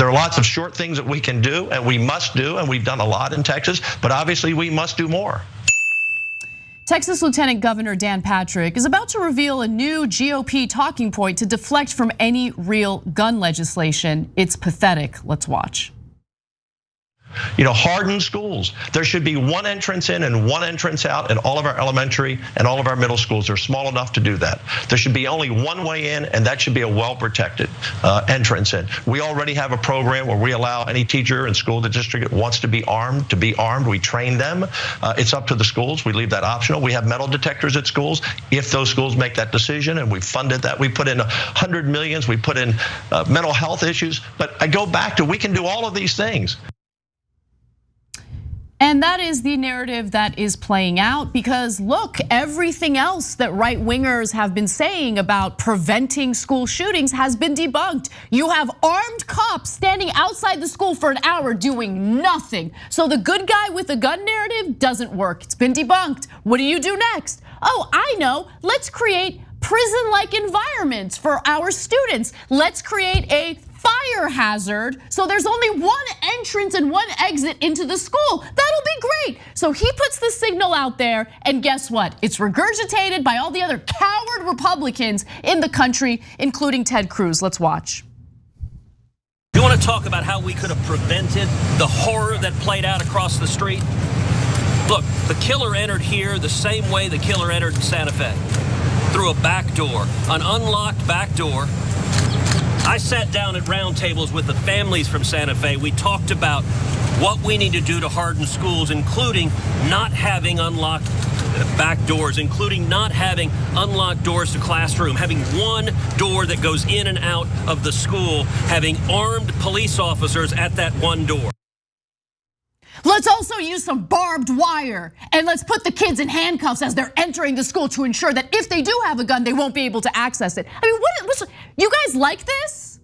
There are lots of short things that we can do and we must do, and we've done a lot in Texas, but obviously we must do more. Texas Lieutenant Governor Dan Patrick is about to reveal a new GOP talking point to deflect from any real gun legislation. It's pathetic. Let's watch. Harden schools. There should be one entrance in and one entrance out in all of our elementary and all of our middle schools. They're small enough to do that. There should be only one way in, and that should be a well-protected entrance in. We already have a program where we allow any teacher in school district that wants to be armed. We train them. It's up to the schools. We leave that optional. We have metal detectors at schools if those schools make that decision, and we funded that. We put in $100 million. We put in mental health issues. But I go back to, we can do all of these things. And that is the narrative that is playing out, because look, everything else that right-wingers have been saying about preventing school shootings has been debunked. You have armed cops standing outside the school for an hour doing nothing. So the good guy with the gun narrative doesn't work. It's been debunked. What do you do next? Oh, I know. Let's create prison-like environments for our students. Let's create a fire hazard, so there's only one entrance and one exit into the school. That'll be great. So he puts the signal out there, and guess what? It's regurgitated by all the other coward Republicans in the country, including Ted Cruz. Let's watch. You want to talk about how we could have prevented the horror that played out across the street? Look, the killer entered here the same way the killer entered in Santa Fe, through a back door, an unlocked back door. I sat down at roundtables with the families from Santa Fe. We talked about what we need to do to harden schools, including not having unlocked back doors, including not having unlocked doors to classroom, having one door that goes in and out of the school, having armed police officers at that one door. Let's also use some barbed wire, and let's put the kids in handcuffs as they're entering the school to ensure that if they do have a gun, they won't be able to access it. I mean, you guys like this?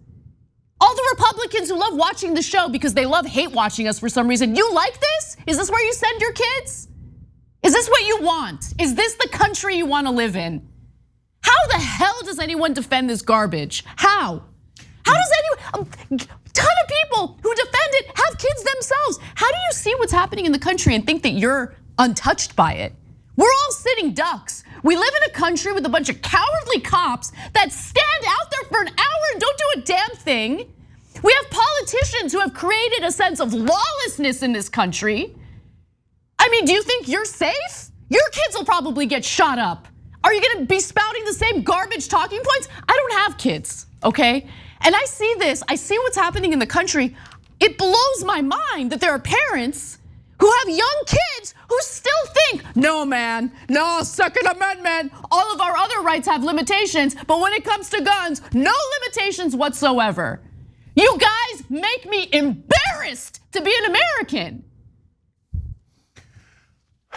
All the Republicans who love watching the show because they hate watching us for some reason, you like this? Is this where you send your kids? Is this what you want? Is this the country you want to live in? How the hell does anyone defend this garbage? How? How does anyone, a ton of people who defend it have kids themselves. How do you see what's happening in the country and think that you're untouched by it? We're all sitting ducks. We live in a country with a bunch of cowardly cops that stand out there for an hour and don't do a damn thing. We have politicians who have created a sense of lawlessness in this country. I mean, do you think you're safe? Your kids will probably get shot up. Are you gonna be spouting the same garbage talking points? I don't have kids, okay? And I see this, I see what's happening in the country. It blows my mind that there are parents who have young kids who still think, no man, no Second Amendment, all of our other rights have limitations, but when it comes to guns, no limitations whatsoever. You guys make me embarrassed to be an American.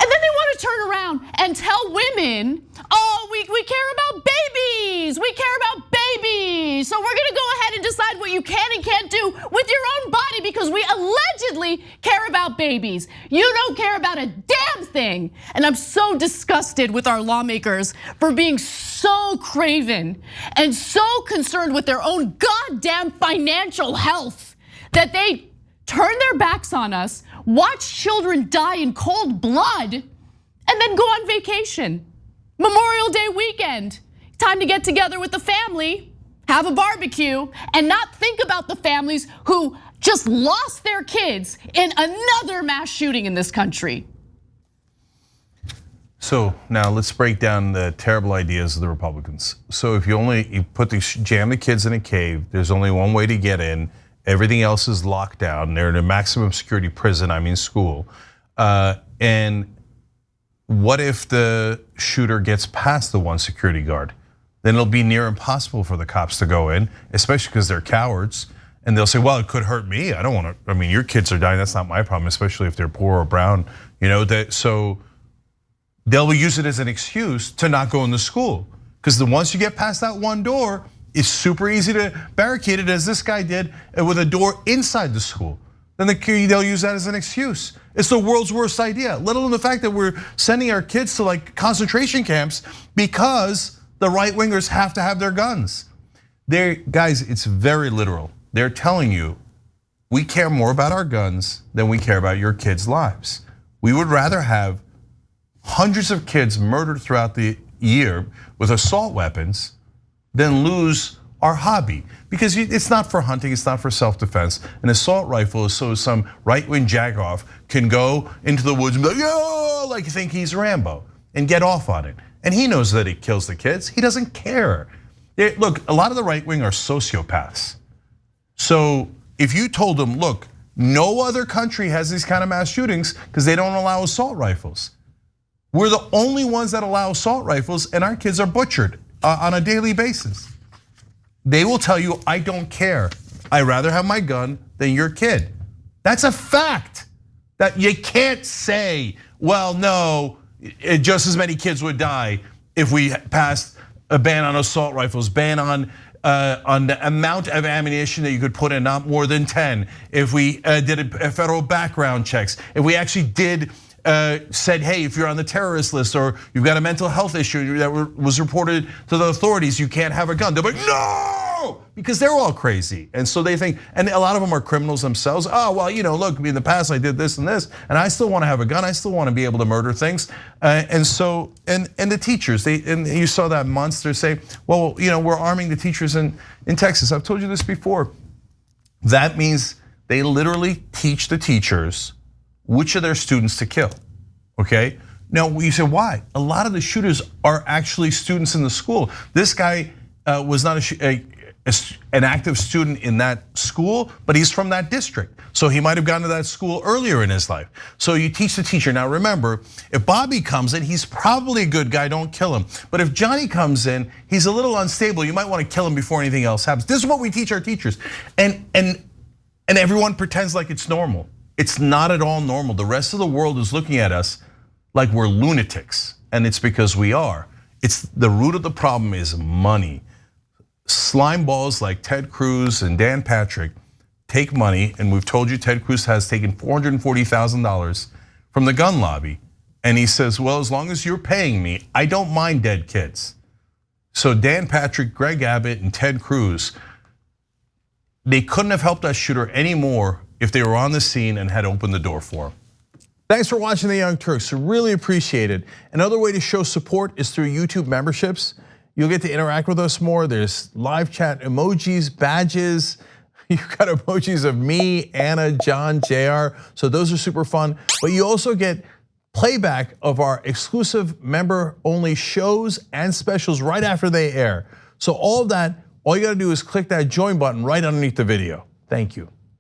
And then they want to turn around and tell women, oh, we care about babies. We care about babies. So we're gonna go ahead and decide what you can and can't do with your own body because we allegedly care about babies. You don't care about a damn thing. And I'm so disgusted with our lawmakers for being so craven and so concerned with their own goddamn financial health that they turn their backs on us, watch children die in cold blood, and then go on vacation. Memorial Day weekend, time to get together with the family, have a barbecue, and not think about the families who just lost their kids in another mass shooting in this country. So now let's break down the terrible ideas of the Republicans. So if you jam the kids in a cave, there's only one way to get in. Everything else is locked down. They're in a maximum security prison, I mean school. And what if the shooter gets past the one security guard? Then it'll be near impossible for the cops to go in, especially because they're cowards. And they'll say, well, it could hurt me. I don't want to, I mean, your kids are dying, that's not my problem, especially if they're poor or brown. So they'll use it as an excuse to not go into school. Because once you get past that one door, it's super easy to barricade it as this guy did with a door inside the school. Then they'll use that as an excuse. It's the world's worst idea, let alone the fact that we're sending our kids to like concentration camps because the right wingers have to have their guns. Guys, it's very literal. They're telling you we care more about our guns than we care about your kids' lives. We would rather have hundreds of kids murdered throughout the year with assault weapons than lose our hobby. Because it's not for hunting, it's not for self-defense. An assault rifle is so some right-wing jagoff can go into the woods and be like, yo, like you think he's Rambo, and get off on it. And he knows that it kills the kids, he doesn't care. Look, a lot of the right-wing are sociopaths. So if you told them, look, no other country has these kind of mass shootings because they don't allow assault rifles. We're the only ones that allow assault rifles, and our kids are butchered on a daily basis. They will tell you, I don't care. I'd rather have my gun than your kid. That's a fact that you can't say, well, no, just as many kids would die if we passed a ban on assault rifles, ban on the amount of ammunition that you could put in, not more than 10. If we did a federal background checks, if we actually did said, hey, if you're on the terrorist list or you've got a mental health issue that was reported to the authorities, you can't have a gun. They're like, no, because they're all crazy. And so they think, and a lot of them are criminals themselves. Oh, well, look, in the past I did this and this, and I still want to have a gun. I still want to be able to murder things. And so, and the teachers, and you saw that monster say, well, we're arming the teachers in Texas. I've told you this before. That means they literally teach the teachers which of their students to kill, okay? Now, you say, why? A lot of the shooters are actually students in the school. This guy was not an active student in that school, but he's from that district. So he might have gone to that school earlier in his life. So you teach the teacher. Now remember, if Bobby comes in, he's probably a good guy, don't kill him. But if Johnny comes in, he's a little unstable, you might want to kill him before anything else happens. This is what we teach our teachers. And everyone pretends like it's normal. It's not at all normal. The rest of the world is looking at us like we're lunatics, and it's because we are. It's the root of the problem is money. Slime balls like Ted Cruz and Dan Patrick take money, and we've told you Ted Cruz has taken $440,000 from the gun lobby, and he says, well, as long as you're paying me, I don't mind dead kids. So Dan Patrick, Greg Abbott, and Ted Cruz, they couldn't have helped that shooter anymore if they were on the scene and had opened the door for him. Thanks for watching the Young Turks, really appreciate it. Another way to show support is through YouTube memberships. You'll get to interact with us more. There's live chat emojis, badges. You've got emojis of me, Anna, John, JR, so those are super fun. But you also get playback of our exclusive member-only shows and specials right after they air. So all of that, all you gotta do is click that join button right underneath the video. Thank you.